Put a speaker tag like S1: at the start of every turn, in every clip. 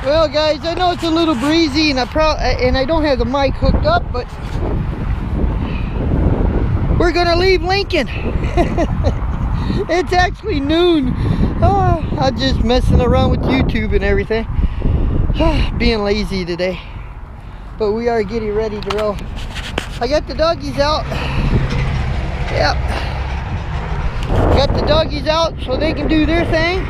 S1: Well, guys, I know it's a little breezy, and I don't have the mic hooked up, but we're gonna leave Lincoln. It's actually noon. Oh, I'm just messing around with YouTube and everything. Being lazy today, but we are getting ready to roll. I got the doggies out. Yep. Got the doggies out so they can do their thing.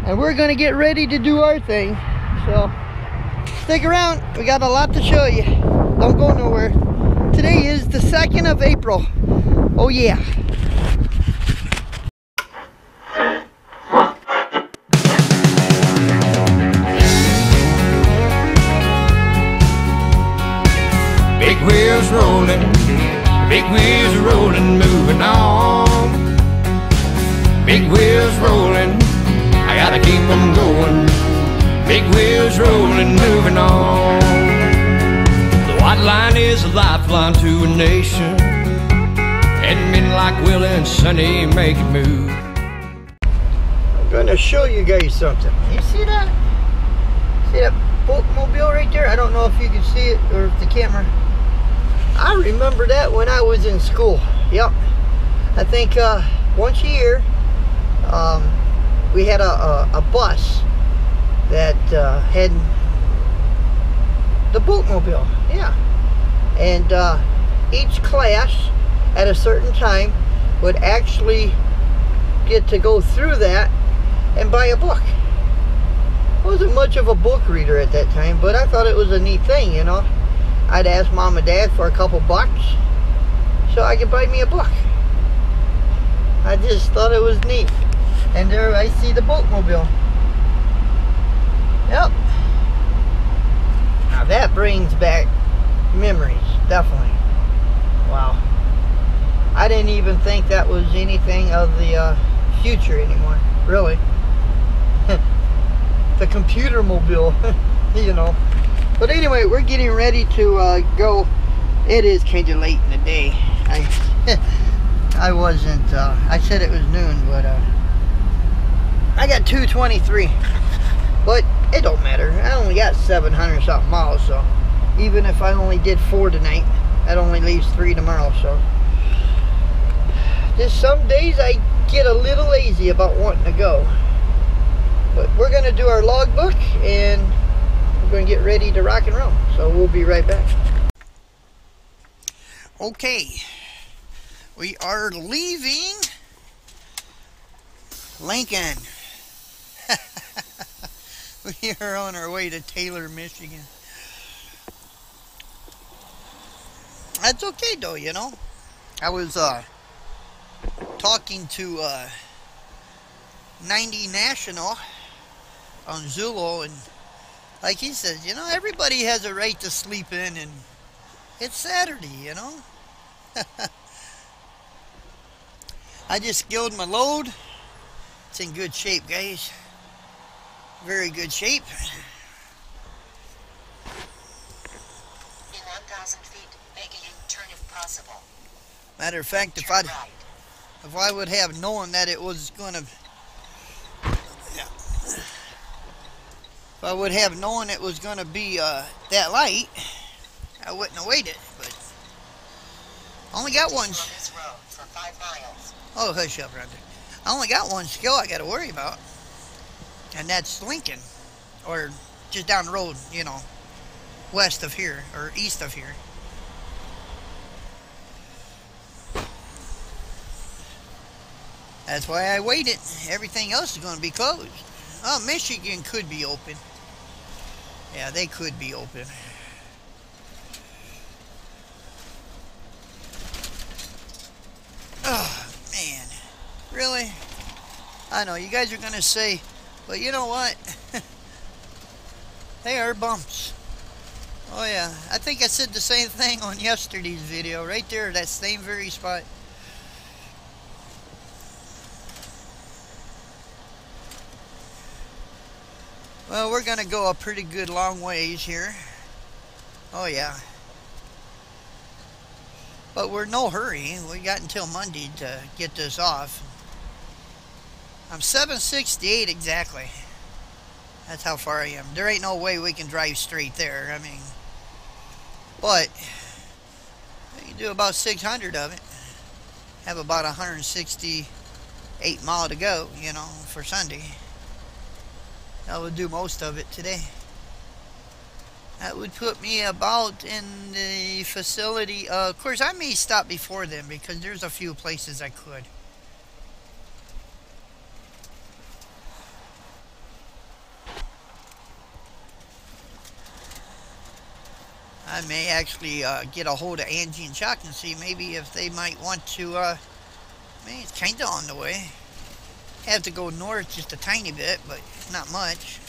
S1: And we're gonna get ready to do our thing. So stick around, we got a lot to show you. Don't go nowhere. Today is the 2nd of April. Oh yeah.
S2: Big wheels rolling, moving on. Big wheels rolling, I gotta keep them going. Big wheels rolling, moving on. The white line is a lifeline to a nation, and men like Willie and Sonny make it move.
S1: I'm gonna show you guys something. You see that? See that Popemobile right there? I don't know if you can see it or if the camera. I remember that when I was in school. Yep. I think once a year we had a bus that had the Popemobile. Yeah. And each class at a certain time would actually get to go through that and buy a book. I wasn't much of a book reader at that time, but I thought it was a neat thing, you know. I'd ask Mom and Dad for a couple bucks so I could buy me a book. I just thought it was neat. And there I see the Popemobile. Yep. Now that brings back memories, definitely. Wow. I didn't even think that was anything of the future anymore, really. The computer mobile, you know. But anyway, we're getting ready to go. It is kind of late in the day. I wasn't, I said it was noon, but I got 2:23. But it don't matter. I only got 700 something miles, so even if I only did 4 tonight, that only leaves 3 tomorrow. So just some days I get a little lazy about wanting to go. But we're gonna do our logbook and we're going to get ready to rock and roll. So we'll be right back. Okay, we are leaving Lincoln. We are on our way to Taylor, Michigan. That's okay though, you know. I was talking to 90 National on Zulu, and like he says, you know, everybody has a right to sleep in, and it's Saturday, you know. I just skilled my load. It's in good shape, guys. Very good shape.
S3: In 1,000 feet, make a U-turn if possible.
S1: Matter of fact, if I would have known that it was gonna, if I would have known it was gonna be that light, I wouldn't have waited. But I only got one.
S3: This road for 5 miles.
S1: Oh, hush up, Roger. I only got one skill I got to worry about, and that's Lincoln, or just down the road, you know, west of here or east of here. That's why I waited. Everything else is going to be closed. Oh, Michigan could be open. Yeah, they could be open. Oh, man. Really? I know, you guys are going to say, but you know what? They are bumps. Oh, yeah. I think I said the same thing on yesterday's video. Right there, that same very spot. Well, we're going to go a pretty good long ways here. Oh, yeah. But we're in no hurry. We got until Monday to get this off. I'm 768 exactly. That's how far I am. There ain't no way we can drive straight there. I mean, but you can do about 600 of it. Have about 168 miles to go, you know, for Sunday. I would do most of it today. That would put me about in the facility. Of course, I may stop before then because there's a few places I could. I may actually get a hold of Angie and Chuck and see maybe if they might want to, I mean, it's kind of on the way. Have to go north just a tiny bit, but not much.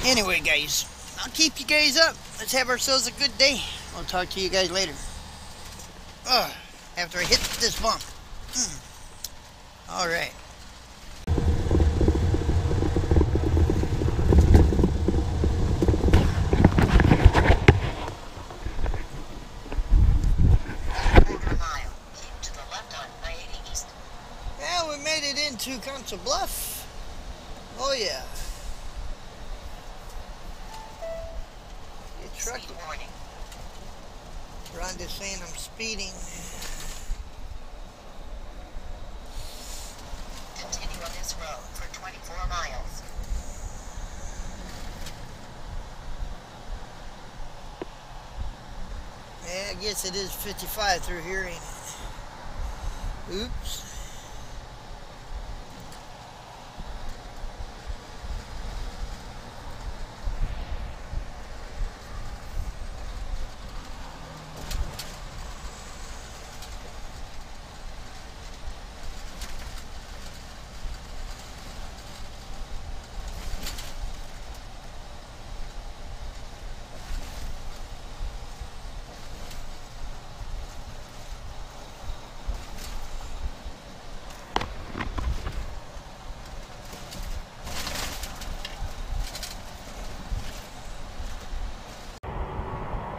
S1: Anyway, guys, I'll keep you guys up. Let's have ourselves a good day. I'll talk to you guys later. After I hit this bump. All right. Yeah, we made it into Council Bluff. Oh yeah. Truck. Rhonda's saying I'm speeding.
S3: Continue on this road for 24 miles.
S1: Yeah, I guess it is 55 through here, ain't it? Oops.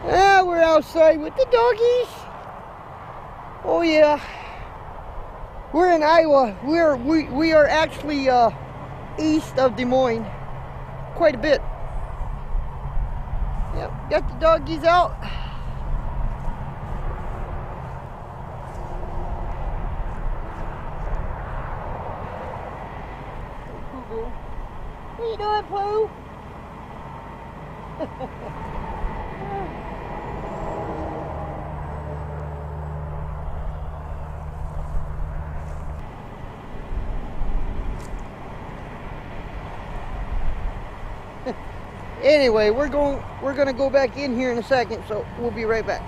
S1: Yeah, we're outside with the doggies. Oh yeah. We're in Iowa. We are actually east of Des Moines. Quite a bit. Yep, got the doggies out. What are you doing, Pooh? Anyway, we're gonna go back in here in a second, so we'll be right back.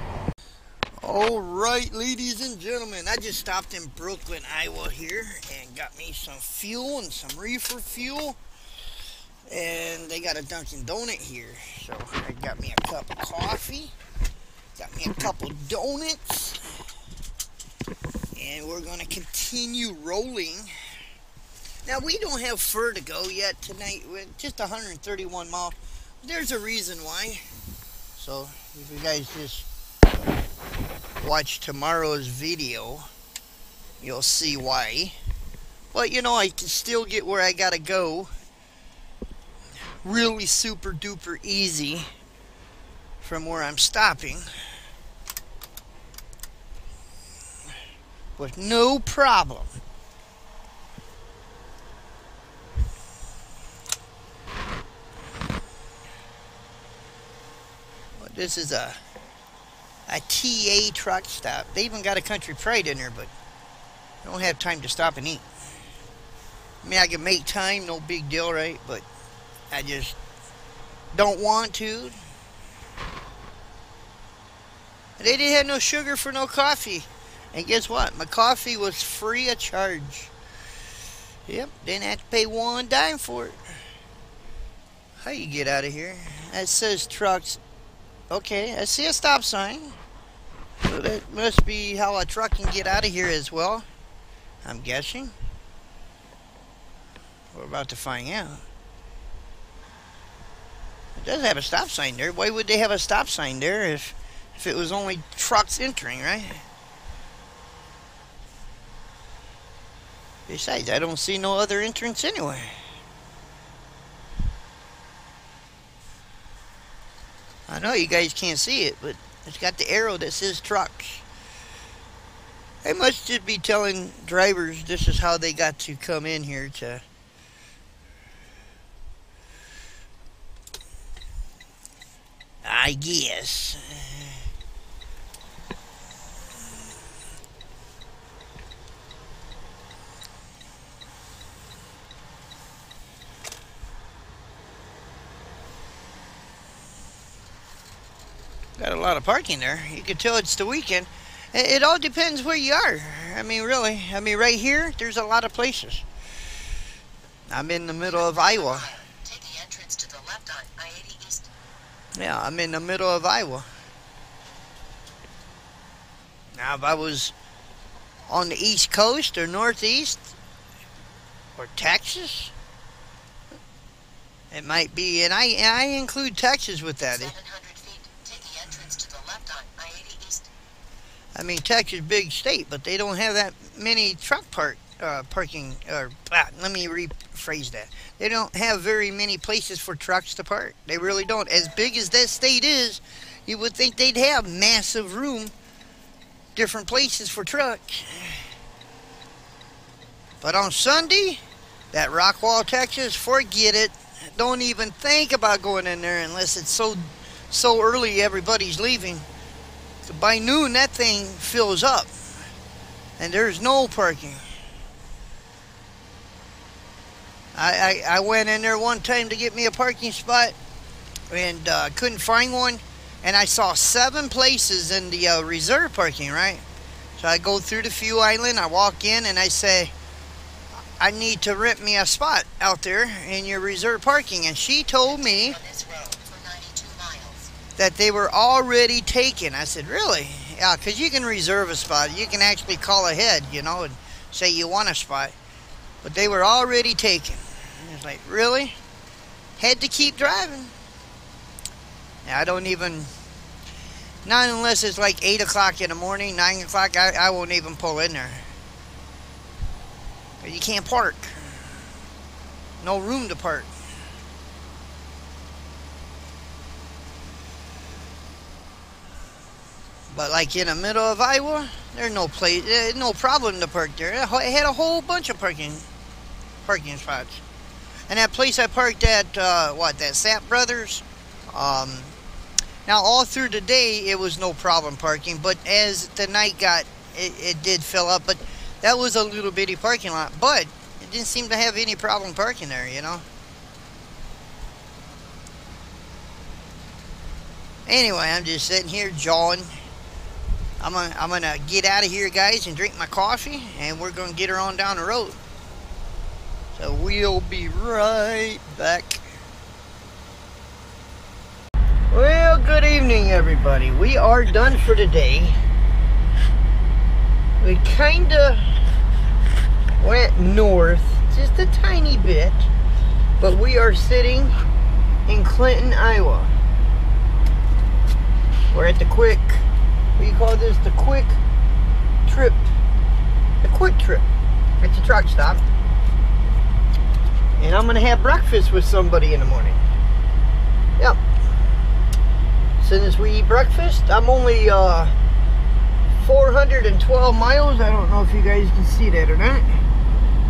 S1: All right, ladies and gentlemen, I just stopped in Brooklyn, Iowa here and got me some fuel and some reefer fuel. And they got a Dunkin' Donut here, so I got me a cup of coffee, got me a couple donuts, and we're gonna continue rolling. Now, we don't have fur to go yet tonight. We're just 131 miles. There's a reason why. So, if you guys just watch tomorrow's video, you'll see why. But, you know, I can still get where I gotta go really super duper easy from where I'm stopping with no problem. This is a TA truck stop. They even got a Country Pride in there, but I don't have time to stop and eat. I mean, I can make time, no big deal, right? But I just don't want to. They didn't have no sugar for no coffee. And guess what? My coffee was free of charge. Yep, didn't have to pay one dime for it. How you get out of here? That says trucks. Okay, I see a stop sign. So that must be how a truck can get out of here as well, I'm guessing. We're about to find out. It does have a stop sign there. Why would they have a stop sign there if it was only trucks entering, right? Besides, I don't see no other entrance anyway. I know you guys can't see it, but it's got the arrow that says trucks. They must just be telling drivers this is how they got to come in here to... I guess. Got a lot of parking there. You can tell it's the weekend. It all depends where you are. I mean, really. I mean, right here, there's a lot of places. I'm in the middle of Iowa.
S3: Take the entrance to the left on I-80 East.
S1: Yeah, I'm in the middle of Iowa. Now, if I was on the East Coast or Northeast or Texas, it might be, and I include Texas with that.
S3: 700 feet. Take the entrance to the left on I-80 East.
S1: I mean, Texas is a big state, but they don't have that many truck parking. Let me rephrase that. They don't have very many places for trucks to park. They really don't. As big as that state is, you would think they'd have massive room, different places for trucks. But on Sunday, that Rockwall, Texas, forget it. Don't even think about going in there unless it's so early everybody's leaving. So by noon, that thing fills up, and there's no parking. I went in there one time to get me a parking spot, and couldn't find one, and I saw 7 places in the reserve parking, right? So I go through the fuel island, I walk in, and I say, I need to rent me a spot out there in your reserve parking, and she told me
S3: On this road for 92 miles.
S1: that they were already taken. I said, really? Yeah, because you can reserve a spot. You can actually call ahead, you know, and say you want a spot. But they were already taken. And it's like, really? Had to keep driving. Now, I don't even, not unless it's like 8 o'clock in the morning, 9 o'clock, I won't even pull in there. You can't park. No room to park. But like in the middle of Iowa, there's no place, no problem to park there. It had a whole bunch of parking spots. And that place I parked at, that Sapp Brothers. Now all through the day it was no problem parking, but as the night got, it did fill up. But that was a little bitty parking lot, but it didn't seem to have any problem parking there, you know. Anyway, I'm just sitting here jawing. I'm gonna get out of here, guys, and drink my coffee, and we're gonna get her on down the road. So we'll be right back. Well, good evening, everybody. We are done for today. We kinda went north just a tiny bit, but we are sitting in Clinton, Iowa. We're at the quick, what do you call this? The quick trip. The quick trip. It's a truck stop. And I'm gonna have breakfast with somebody in the morning. Yep. As soon as we eat breakfast, I'm only 412 miles. I don't know if you guys can see that or not.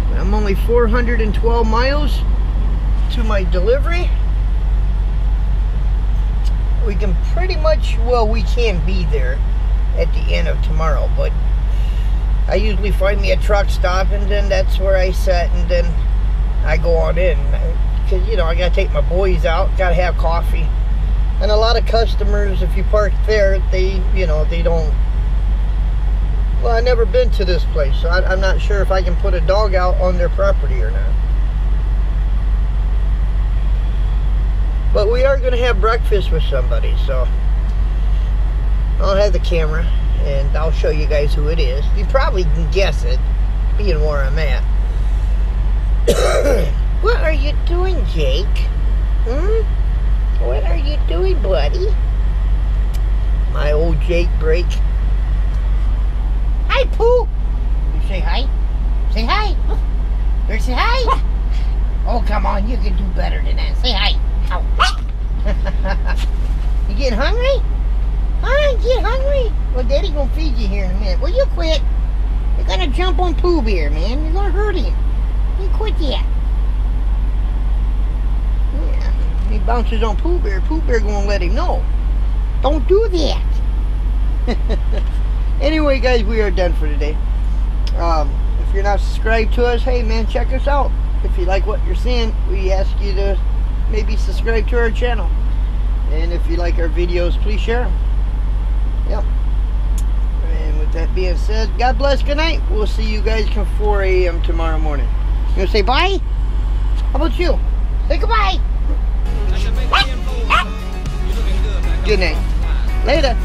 S1: But I'm only 412 miles to my delivery. We can pretty much, well, we can be there at the end of tomorrow, but I usually find me a truck stop, and then that's where I sit, and then I go on in. Because, you know, I gotta take my boys out, gotta have coffee. And a lot of customers, if you park there, they, you know, they don't. Well, I've never been to this place, so I'm not sure if I can put a dog out on their property or not. But we are going to have breakfast with somebody, so I'll have the camera, and I'll show you guys who it is. You probably can guess it, being where I'm at. What are you doing, Jake? What are you doing, buddy? My old Jake break. Hi, Pooh. You say hi? Say hi. Better say hi. Oh, come on. You can do better than that. Say hi. You getting hungry? Huh? You get hungry? Well, Daddy gonna feed you here in a minute. Will you quit? You're gonna jump on Pooh Bear, man. You're gonna hurt him. You quit that. Yeah. He bounces on Pooh Bear. Pooh Bear gonna let him know. Don't do that. Anyway, guys, we are done for today. If you're not subscribed to us, hey, man, check us out. If you like what you're seeing, we ask you to maybe subscribe to our channel. And if you like our videos, please share them. Yep. And with that being said, God bless, good night. We'll see you guys come 4 a.m. tomorrow morning. You gonna say bye? How about you? Say goodbye. Good night. Later.